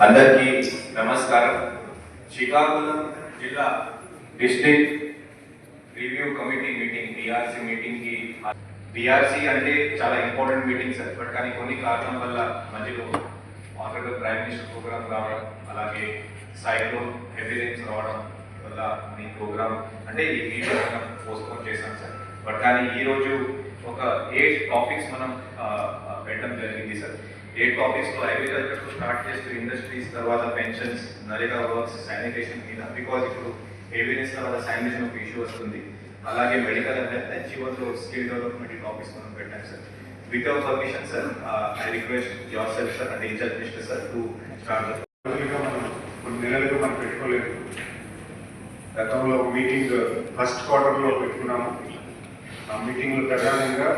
అందరికీ నమస్కారం. శ్రీకాకుళం జిల్లా district review committee meeting DRC మీటింగ్కి డిఆర్సి అంటే చాలా ఇంపార్టెంట్ మీటింగ్ సార్. బట్ కానీ కొన్ని కారణం వల్ల మధ్యలో ఆనరబుల్ ప్రైమ్ మినిస్టర్ ప్రోగ్రామ్ రావడం, అలాగే సైక్లోన్ హెవీ రైన్స్ రావడం వల్ల ఈ ప్రోగ్రామ్ అంటే ఈ మీటింగ్ మనం పోస్ట్పోన్ చేశాం సార్. బట్ కానీ ఈరోజు ఒక 8 టాపిక్స్ మనం పెట్టడం జరిగింది సార్. 8 టాపిక్స్లో అగ్రికల్చర్తో స్టార్ట్ చేస్తూ ఇండస్ట్రీస్, తర్వాత పెన్షన్స్, నరేగా వర్క్స్, శానిటేషన్ మీద, బికాజ్ ఇప్పుడు హెవీనెస్ తర్వాత శానిటేషన్ ఒక ఇష్యూ వస్తుంది. అలాగే మెడికల్ అండ్ హెల్త్ అండ్ చివరిలో స్కిల్ డెవలప్మెంట్ టాపిక్స్ మనం పెట్టాం sir. With our permission sir, I request yourself sir అంటే in charge minister sir to start. కొన్ని నెలలుగా మనం పెట్టుకోలేదు. గతంలో మీటింగ్ ఫస్ట్ క్వార్టర్లో పెట్టుకున్నాము. ఆ మీటింగ్లో ప్రధానంగా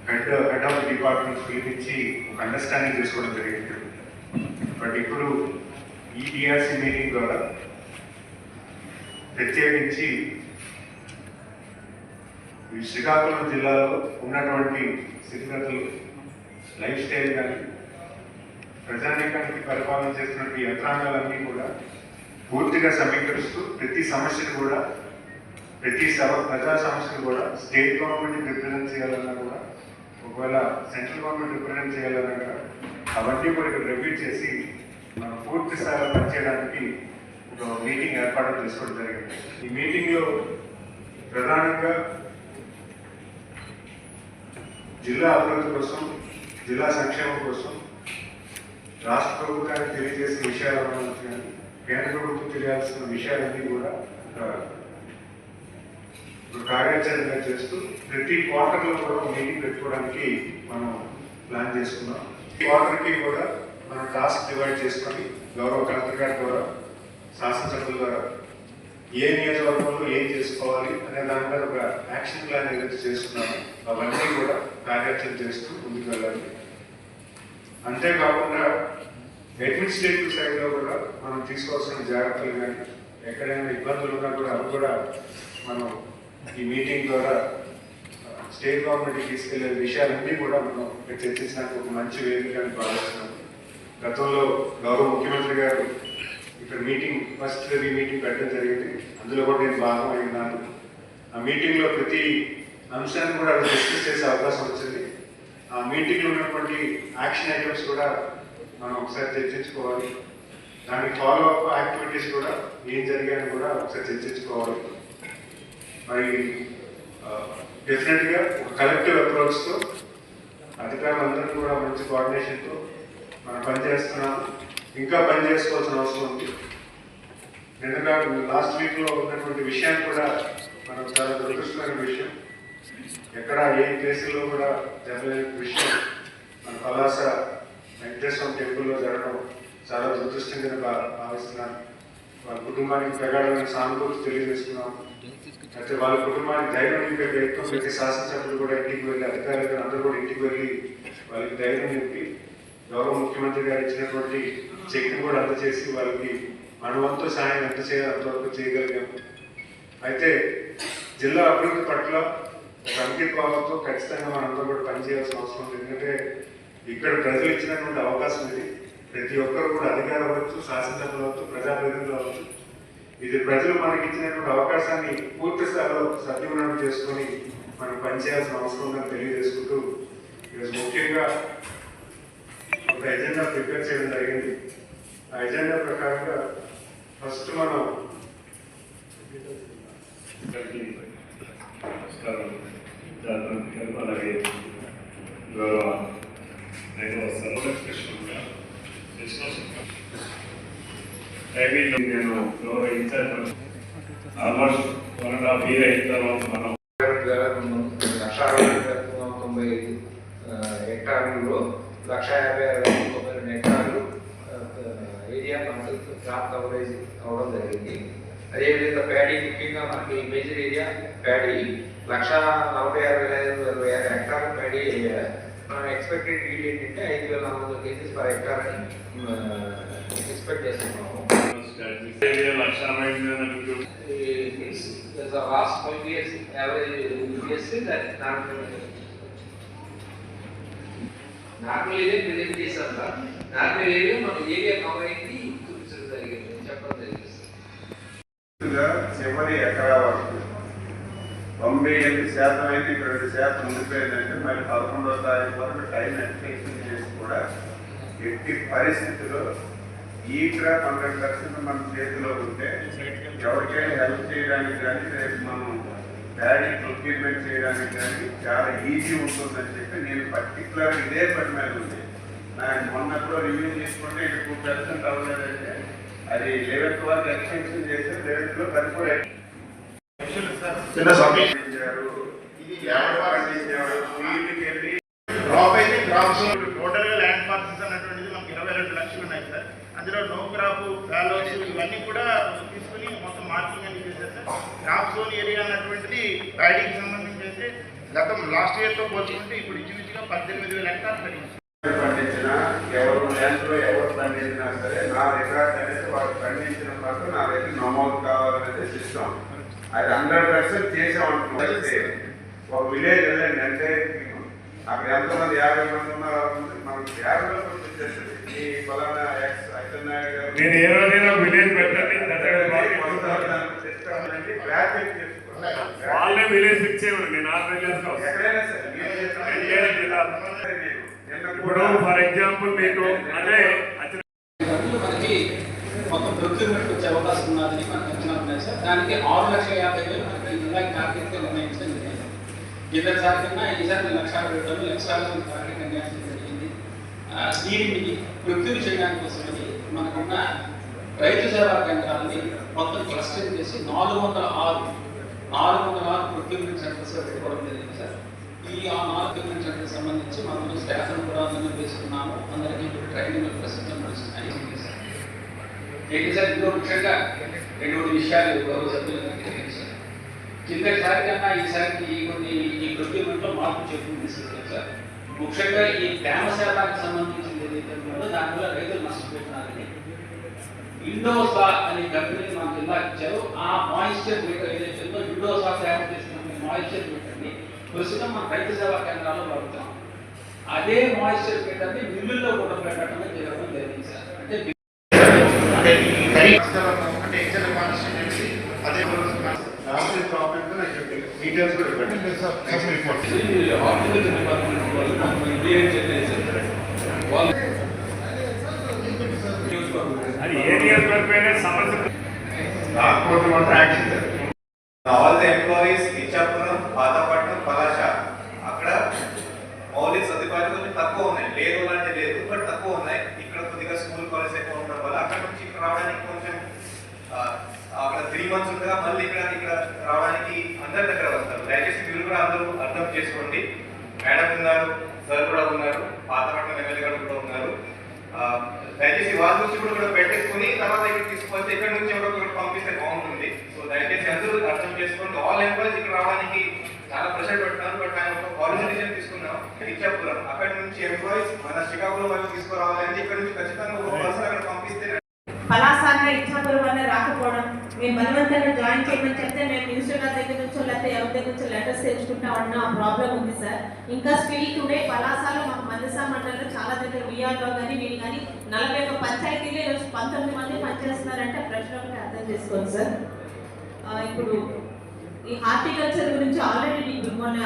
హెడ్ ఆఫ్ ది డిపార్ట్మెంట్స్ పిలిపించి ఒక అండర్స్టాండింగ్ చేసుకోవడం జరిగింది. బట్ ఇప్పుడు ఈ డిఆర్సి మీటింగ్ ద్వారా ప్రత్యేకించి ఈ శ్రీకాకుళం జిల్లాలో ఉన్నటువంటి స్థితిగతులు, లైఫ్ స్టైల్ కానీ, ప్రజానీకానికి పరిపాలన చేస్తున్నటువంటి యంత్రాంగాలన్నీ కూడా పూర్తిగా సమీకరిస్తూ ప్రతి సమస్యను కూడా, ప్రతి ప్రజా సమస్యను కూడా స్టేట్ గవర్నమెంట్ రిప్రజెంట్ చేయాలన్నా కూడా, ఒకవేళ సెంట్రల్ గవర్నమెంట్ రిప్రజెంట్ చేయాలన్నా కూడా అవన్నీ కూడా ఇక్కడ రివ్యూ చేసి మనం పూర్తి స్థాయిలో పనిచేయడానికి ఒక మీటింగ్ ఏర్పాటు చేసుకోవడం జరిగింది. ఈ మీటింగ్లో ప్రధానంగా జిల్లా అభివృద్ధి కోసం, జిల్లా సంక్షేమం కోసం రాష్ట్ర ప్రభుత్వానికి తెలియజేసే విషయాల కానీ, కేంద్ర ప్రభుత్వం తెలియాల్సిన విషయాలన్నీ కూడా కార్యాచరణ చేస్తూ ప్రతి క్వార్టర్లో కూడా మీటింగ్ పెట్టుకోవడానికి మనం ప్లాన్ చేసుకున్నాం. ఈ క్వార్టర్కి కూడా మనం టాస్క్ డివైడ్ చేసుకొని గౌరవ కలెక్టర్ గారి ద్వారా, శాసనసభ్యుల ద్వారా ఏ నియోజకవర్గంలో ఏం చేసుకోవాలి అనే దాని మీద ఒక యాక్షన్ ప్లాన్ ఏదైతే చేసుకున్నామో అవన్నీ కూడా కార్యాచరణ చేస్తూ ముందుకు వెళ్ళాలి. అంతేకాకుండా అడ్మినిస్ట్రేటివ్ సైడ్లో కూడా మనం తీసుకోవాల్సిన జాగ్రత్తలు కానీ, ఎక్కడైనా ఇబ్బందులు ఉన్నా కూడా అవి కూడా మనం ఈ మీటింగ్ ద్వారా స్టేట్ గవర్నమెంట్కి తీసుకెళ్లే విషయాలన్నీ కూడా మనం చర్చించడానికి ఒక మంచి వేదికని భావిస్తున్నాం. గతంలో గౌరవ ముఖ్యమంత్రి గారు ఇక్కడ మీటింగ్ ఫస్ట్ మీటింగ్ పెట్టడం జరిగింది. అందులో కూడా నేను భాగం అయినాను. ఆ మీటింగ్లో ప్రతి అంశాన్ని కూడా డిస్కస్ చేసే అవకాశం వచ్చింది. ఆ మీటింగ్లో ఉన్నటువంటి యాక్షన్ ఐటమ్స్ కూడా మనం ఒకసారి చర్చించుకోవాలి. దానికి ఫాలో అప్ యాక్టివిటీస్ కూడా ఏం జరిగాయని కూడా ఒకసారి చర్చించుకోవాలి. మరి డెఫినెట్గా ఒక కలెక్టివ్ అప్రోచ్తో అధికారులందరూ కూడా మంచి కోఆర్డినేషన్తో మనం పనిచేస్తున్నాము. ఇంకా పని చేసుకోవాల్సిన అవసరం ఉంది. నిన్నగా లాస్ట్ వీక్లో ఉన్నటువంటి విషయాన్ని కూడా మనం చాలా దురదృష్టమైన విషయం, ఎక్కడ ఏ ప్లేసుల్లో కూడా జరగలేని విషయం మన పలాస వెంకటేశ్వర టెంపుల్లో జరగడం చాలా దురదృష్టంగా భావిస్తున్నాను. వాళ్ళ కుటుంబానికి ప్రగాఢమైన సానుభూతి తెలియజేస్తున్నాము. అయితే వాళ్ళ కుటుంబానికి ధైర్యం నింపే ప్రయత్నం ప్రతి శాసనసభ్యులు కూడా ఇంటికి వెళ్ళి, అధికారులు అందరూ కూడా ఇంటికి వెళ్ళి వాళ్ళకి ధైర్యం నింపి గౌరవ ముఖ్యమంత్రి గారు ఇచ్చినటువంటి చెక్ని కూడా అందజేసి వాళ్ళకి మన వంతు సాయం ఎంత చేయాలో అంతవరకు చేయగలిగాము. అయితే జిల్లా అభివృద్ధి పట్ల ఒక అంకితభావంతో ఖచ్చితంగా మనందరూ కూడా పనిచేయాల్సిన అవసరం ఉంది. ఎందుకంటే ఇక్కడ ప్రజలు ఇచ్చినటువంటి అవకాశం ఇది. ప్రతి ఒక్కరు కూడా అధికారులు అవ్వచ్చు, శాసనసభ్యులు అవ్వచ్చు, ప్రజాప్రతినిధులు అవ్వచ్చు, ఇది ప్రజలు మనకి ఇచ్చినటువంటి అవకాశాన్ని పూర్తి స్థాయిలో సద్వినియోగం చేసుకొని మనం పనిచేయాల్సిన అవసరం ఉందని తెలియజేసుకుంటూ ఈరోజు ముఖ్యంగా ఒక ఎజెండా ప్రిపేర్ చేయడం జరిగింది. ఆ ఎజెండా ప్రకారంగా ఫస్ట్ మనం అలాగే గౌరవ నేను గౌరవ ఇన్ఛార్జ్ ఆల్మోస్ట్ 1.5 year అయిన తర్వాత మనం 1,90,000 హెక్టార్లలో 1,50,9 హెక్టార్లు ఏరియా మనకు క్రాప్ కవరేజ్ అవడం జరిగింది. అదేవిధంగా ప్యాడీ, ముఖ్యంగా మనకి మేజర్ ఏరియా ప్యాడీ 1,46,526 హెక్టార్లు ప్యాడీ ఏరియా. మనం ఎక్స్పెక్టెడ్ ఈల్డ్ ఏంటంటే 5,400 kgs per హెక్టార్ అని ఎక్స్పెక్ట్ చేస్తున్నాము. The last 5 years average that normally they present this దాంట్లో ఏరియా మన ఏరియా కవర్ అయింది చూపించడం జరిగింది, చెప్పడం జరిగింది. చివరి ఎకరా వరకు 98% అయితే 2% ఉండిపోయిందంటే మరి 11వ తారీఖు వరకు టైం ఎక్స్టెన్షన్ చేసి కూడా ఎట్టి పరిస్థితుల్లో ఈ 100% మన చేతిలో ఉంటే ఎవరికైనా హెల్ప్ చేయడానికి కానీ రేపు మనం డాడీ ప్రొక్యూర్మెంట్ చేయడానికి కానీ చాలా ఈజీ ఉంటుందని చెప్పి నేను పర్టికులర్ ఇదే పని మీద ఉంది. నాకు మొన్నప్పుడు రివ్యూ తీసుకుంటే 2% అవ్వలేదంటే అది 11th వరకు ఎక్స్టెన్షన్ చేసి 11th పని కూడా క్రాప్ అయితే క్రాప్స్ టోటల్ గా ల్యాండ్ పార్సల్స్ అన్నటువంటిది మనకి 22 లక్షలు ఉన్నాయి సార్. అందులో నో క్రాప్ ఫ్యాలోస్ ఇవన్నీ కూడా తీసుకుని మొత్తం మార్కింగ్ అని చేశారు సార్. క్రాప్ జోన్ ఏరియా అన్నటువంటిది ప్యాడీకి సంబంధించి గతం లాస్ట్ ఇయర్ తో పోల్చుకుంటే ఇప్పుడు ఇంచుమించుగా 18,000 హెక్టార్లు పెరిగింది. పండించిన ఎవరు ల్యాండ్లో ఎవరు పండించినా సరే నా రికార్డ్ అనేది వాళ్ళు పండించిన వరకు నా దగ్గర నమోదు కావాలనేది సిస్టమ్. అది 100% చేసామంటున్నాం. ఒక విలేజ్ వెళ్ళండి అంటే అక్కడ ఎంతమంది 50 మంది ఉన్నారు, మనకి 50 మంది వచ్చేస్తుంది. ఈ ఫలానా అచ్చెన్నాయుడు గారు నేను ఏ రోజైనా విలేజ్ పెట్టండి, గ్రాఫిక్ చేసుకోవాలి. వాళ్ళే విలేజ్ ఇచ్చేవారు. నేను ఆ విలేజ్ లో ఎక్కడైనా సరే ఇప్పుడు ఫర్ ఎగ్జాంపుల్ మీకు అంటే మనకి మొత్తం ప్రొక్యూర్మెంట్ వచ్చే అవకాశం ఉన్నదని మనకు అంచనా ఉన్నాయి సార్. దానికి 6,50,000 మనకి ఇందాక టార్గెట్ నిర్ణయించడం జరిగింది. కిందసారి కన్నా ఈసారి 1,50,000 లక్షలు టార్గెట్ నిర్ణయించడం జరిగింది. దీనిని ప్రొక్యూర్ చేయడానికి కోసమని మనకున్న రైతు సేవా కేంద్రాలని మొత్తం క్లస్టరింగ్ చేసి 406 ప్రొక్యూర్మెంట్ సెంటర్స్ పెట్టుకోవడం జరిగింది సార్. ఈ 4 ప్రొక్యూర్మెంట్ సెంటర్స్ సంబంధించి మనం స్టాఫ్ను కూడా అందరం తీసుకున్నాము. అందరికీ ట్రైనింగ్ ప్రస్తుతం నడుస్తున్నాయి. ఏంటి సార్ ఇందులో ముఖ్యంగా 2 విషయాలు గౌరవ సభ్యులకు తెలియజేశారు. కిందసారి కన్నా ఈసారికి కొన్ని ఈ ప్రొక్యూర్మెంట్లో మార్పు చెప్పులు తీసుకెళ్తారు సార్. ముఖ్యంగా ఈ తేమ శాతానికి సంబంధించింది ఏదైతే ఉందో దానివల్ల రైతులు నష్టపోతున్నారని ఇండోసా అనే కంపెనీని మన జిల్లాకి ఇచ్చారు. ఆ మాయిశ్చర్ మీటర్ ఏదైతే ఉందో ఇండోసా తయారు చేస్తున్న మాయిశ్చర్ మీటర్ని ప్రస్తుతం మన రైతు సేవా కేంద్రాల్లో వాడుతాం. అదే మాయిశ్చర్ మీటర్ని మిల్లుల్లో కూడా పెట్టడం జరిగింది సార్. అంటే అదే డీటెయిల్స్ కూడా ఇవ్వండి. హార్టికల్చర్ డిపార్ట్మెంట్ వాళ్ళు మనకి క్లియర్ చేసేసారు. వాళ్ళు అది ఏ నియోజకవర్గమైన సమస్య రాకపోతే మాత్రం action all the employees Ichchapuram, Pathapatnam, Palasa అక్కడ మౌలిక సదుపాయాలు కొంచెం తక్కువ ఉన్నాయి. లేదు అంటే లేదు, బట్ తక్కువ ఉన్నాయి. ఇక్కడ కొద్దిగా స్కూల్ కాలేజ్ ఎక్కువ ఉండడం వల్ల అక్కడ నుంచి ఇక్కడ రావడానికి కొంచెం అక్కడ 3 months ఉండగా మళ్ళీ ఇక్కడ రావడానికి అందరి దగ్గర వస్తారు. దయచేసి మీరు కూడా అందరూ అర్థం చేసుకోండి. మేడం ఉన్నారు, సార్ కూడా ఉన్నారు, పాతపట్నం ఎమ్మెల్యే గారు కూడా ఉన్నారు. దయచేసి వాళ్ళ నుంచి కూడా పెట్టేసుకుని తర్వాత ఇక్కడ తీసుకొస్తే ఇక్కడ నుంచి ఎవరో పంపిస్తే బాగుంటుంది. సో దయచేసి అందరూ అర్థం చేసుకోండి. ఆల్ ఎంప్లాయీస్ ఇక్కడ రావడానికి చాలా ప్రెషర్ పెడతాను. బట్ ఆయన ఒక పాలసీ డిసిజన్ తీసుకున్నాం. ఇచ్చాపురం అక్కడ నుంచి ఎంప్లాయీస్ మన శ్రీకాకుళం వాళ్ళు తీసుకురావాలంటే ఇక్కడ నుంచి ఖచ్చితంగా ఒక పర్సన్ అక్కడ పంపిస్తే పలాసాగా ఇచ్చాపురం వల్ల రాకపోవడం, మేము బలవంతంగా జాయిన్ చేయమని చెప్తే మేము మినిస్టర్ గారి దగ్గర నుంచో లేకపోతే ఎవరి దగ్గర నుంచో లెటర్స్ తెచ్చుకుంటామన్న ప్రాబ్లం ఉంది సార్. ఇంకా స్టిల్ టుడే పలాసాలో మాకు మందసా మండలంలో చాలా దగ్గర విఆర్లో కానీ వీళ్ళు కానీ 41 పంచాయతీలు ఈరోజు 19 మంది పనిచేస్తున్నారంటే ప్రశ్న ఒకటి అర్థం చేసుకోండి సార్. ఇప్పుడు ఈ హార్టికల్చర్ గురించి ఆల్రెడీ మొన్న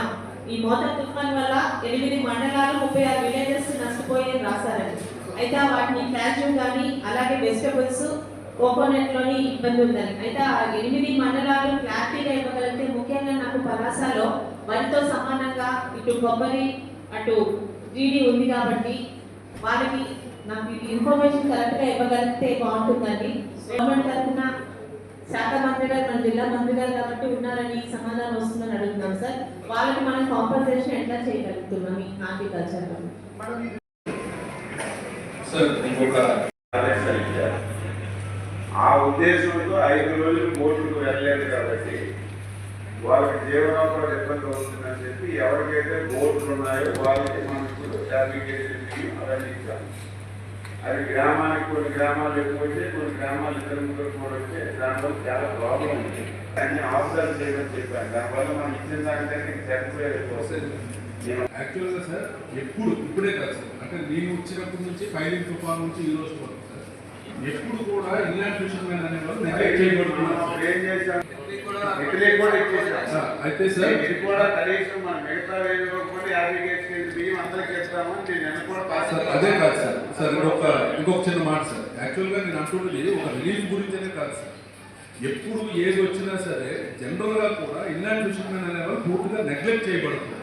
ఈ మోతర్ తుఫాన్ వల్ల 8 మండలాలు 36 విలేజెస్ నష్టపోయి రాశారండి. అయితే వాటిని క్యాష్యూ కానీ అలాగే వెజిటబుల్స్ కోకోనట్లోని ఇబ్బంది ఉందని అయితే ఆ 8 మండలాలు క్లారిటీగా ఇవ్వగలిగితే, ముఖ్యంగా నాకు పలాసాలో వరితో సమానంగా ఇటు కొబ్బరి అటు జీడి ఉంది కాబట్టి వాళ్ళకి నాకు ఇన్ఫర్మేషన్ కరెక్ట్గా ఇవ్వగలిగితే బాగుంటుందండి. గవర్నమెంట్ తరఫున శాఖ మంత్రి గారు మన జిల్లా మంత్రి గారు కాబట్టి ఉన్నారని సమాధానం వస్తుందని అడుగుతున్నాం సార్. వాళ్ళకి మనం కాంపన్సేషన్ ఎట్లా చేయగలుగుతున్నాం ఈ హార్టికల్చర్లో? ఆ ఉద్దేశంతో 5 రోజులు కోర్టుకు వెళ్ళలేదు కాబట్టి వాళ్ళకి జీవనోపాధి ఇబ్బంది అవుతుందని చెప్పి ఎవరికైతే బోర్డులు ఉన్నాయో వాళ్ళకి మనం ఇప్పుడు అప్లికేషన్ అవన్నీ ఇచ్చాము. అది గ్రామానికి కొన్ని గ్రామాలు ఎక్కువైతే కొన్ని గ్రామాలు 2-3 కూడా వచ్చే దానివల్ల చాలా ప్రాబ్లం ఉంది. అన్ని అవసరాలు చేయమని చెప్పాను. దానివల్ల మనం ఇచ్చిన దానికంటే సరిపోయేది వస్తుంది. యాక్చువల్గా సార్ ఇప్పుడే కాదు సార్, అంటే నేను వచ్చినప్పటి నుంచి ఫైలింగ్ తుఫాన్ నుంచి ఈ రోజు వరకు సార్ ఎప్పుడు కూడా ఇన్లాండ్ ఫిషర్మెన్ అనేవాళ్ళు నెగ్లెక్ట్ చేయబడుతున్నారు ఏం చేశాం ఇటలీ కూడా ఇచ్చేసాం సార్. అయితే సార్ ఇది కూడా కనీసం మన మిగతా వేదిలో కూడా 50 కేజీ బియ్యం అందరికి ఇస్తామని నేను కూడా పాస్ సార్ అదే కాదు సార్. సార్ ఇంకొక చిన్న మాట సార్. యాక్చువల్గా నేను అంటున్నది ఒక రిలీఫ్ గురించనే కాదు సార్. ఎప్పుడు ఏది వచ్చినా సరే జనరల్గా కూడా ఇన్లాండ్ ఫిషర్మెన్ అనేవాళ్ళు పూర్తిగా నెగ్లెక్ట్ చేయబడుతున్నారు.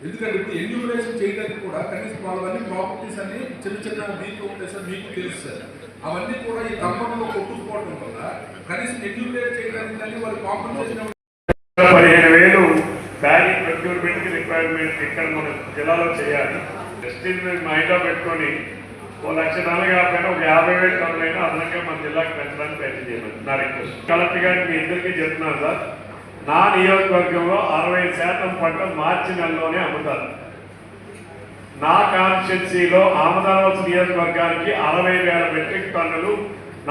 ఎందుకంటే ఇప్పుడు ఎన్యూమరేషన్ చేయడానికి కూడా కనీసం వాళ్ళవన్నీ ప్రాపర్టీస్ అన్ని చిన్న దీంట్లో ఉంటాయి సార్, మీకు తెలుసు సార్. అవన్నీ కూడా ఈ కంపంలో కొట్టుకుపోవడం వల్ల కనీసం ఎన్యూమరేట్ చేయడానికి కానీ వాళ్ళు కాంపన్సేషన్ 15,000 బ్యాగ్ ప్రొక్యూర్మెంట్కి రిక్వైర్మెంట్ ఇక్కడ మన జిల్లాలో చేయాలి. జస్టిస్ మైండ్లో పెట్టుకొని 1,40,000 ఒక 50,000 టన్నులైనా అదనంగా మన జిల్లాకి పెంచడానికి ప్రయత్నం చేయమని నా రిక్వెస్ట్. కలెక్టర్ గారికి మీ ఇద్దరికి చెప్తున్నాను సార్, నా నియోజకవర్గంలో 60% పంట మార్చి నెలలోనే అమ్ముతారు. నా కాన్స్టిట్యున్సీలో ఆమదావలస నియోజకవర్గానికి 60,000 మెట్రిక్ టన్నులు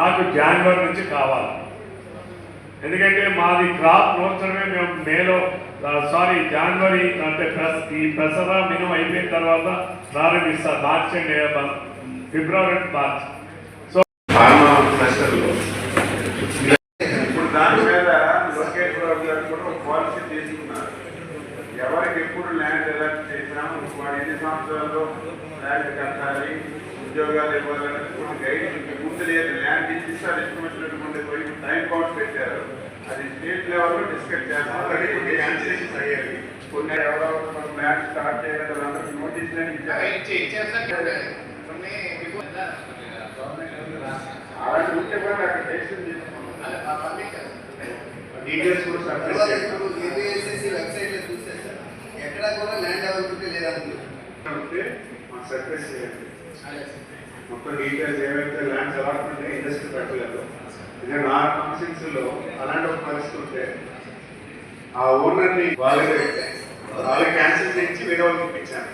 నాకు జనవరి నుంచి కావాలి. ఎందుకంటే మాది క్రాప్ నోచడమే మేము జనవరి అంటే ఈ దసరా మినిమం అయిపోయిన తర్వాత ప్రారంభిస్తారు. మార్చి అండ్ ఫిబ్రవరి మార్చ్. సో ఇప్పుడు దాని మీద లోకేష్ బాబు గారు కూడా ఒక పాలసీ తీసుకున్నారు. ఎవరికి ఎప్పుడు ల్యాండ్ ఎలక్ట్ చేసినాము వాడు ఎన్ని సంవత్సరాల్లో ల్యాండ్ కట్టాలి, ఉద్యోగాలు ఇవ్వాలని గైడ్ ముందు లేదు. ల్యాండ్ ఇచ్చిస్తారు ఇష్టమైనటువంటి పోయి టైం కౌంట్ పెట్టారు. అది స్టేట్ లెవెల్లో డిస్కస్ చేస్తాం. ఆల్రెడీ కొన్ని క్యాన్సిలేషన్ అయ్యాయి. కొన్ని ఎవరో మనం ల్యాండ్ స్టార్ట్ చేయలేదు వాళ్ళందరికీ నోటీస్ అలాంటి ఉంటే కూడా అక్కడ డెసిషన్ తీసుకున్నాం. డీటెయిల్స్ కూడా సర్ప్రైజ్ వెబ్సైట్లో చూస్తే సార్ ఎక్కడా కూడా ల్యాండ్ అవైలబిలిటీ లేదంటే మాకు సర్ప్రైజ్ చేయండి. మొత్తం డీటెయిల్స్ ఏవైతే ల్యాండ్స్ అలాట్మెంట్ ఇండస్ట్రీ పెట్టలేదు. అంటే నా కాన్స్టిట్యూన్సీలో అలాంటి ఒక పరిస్థితి ఉంటే ఆ ఓనర్ని వాళ్ళకి క్యాన్సిల్ చేయించి వేరే వాళ్ళకి ఇప్పించాను.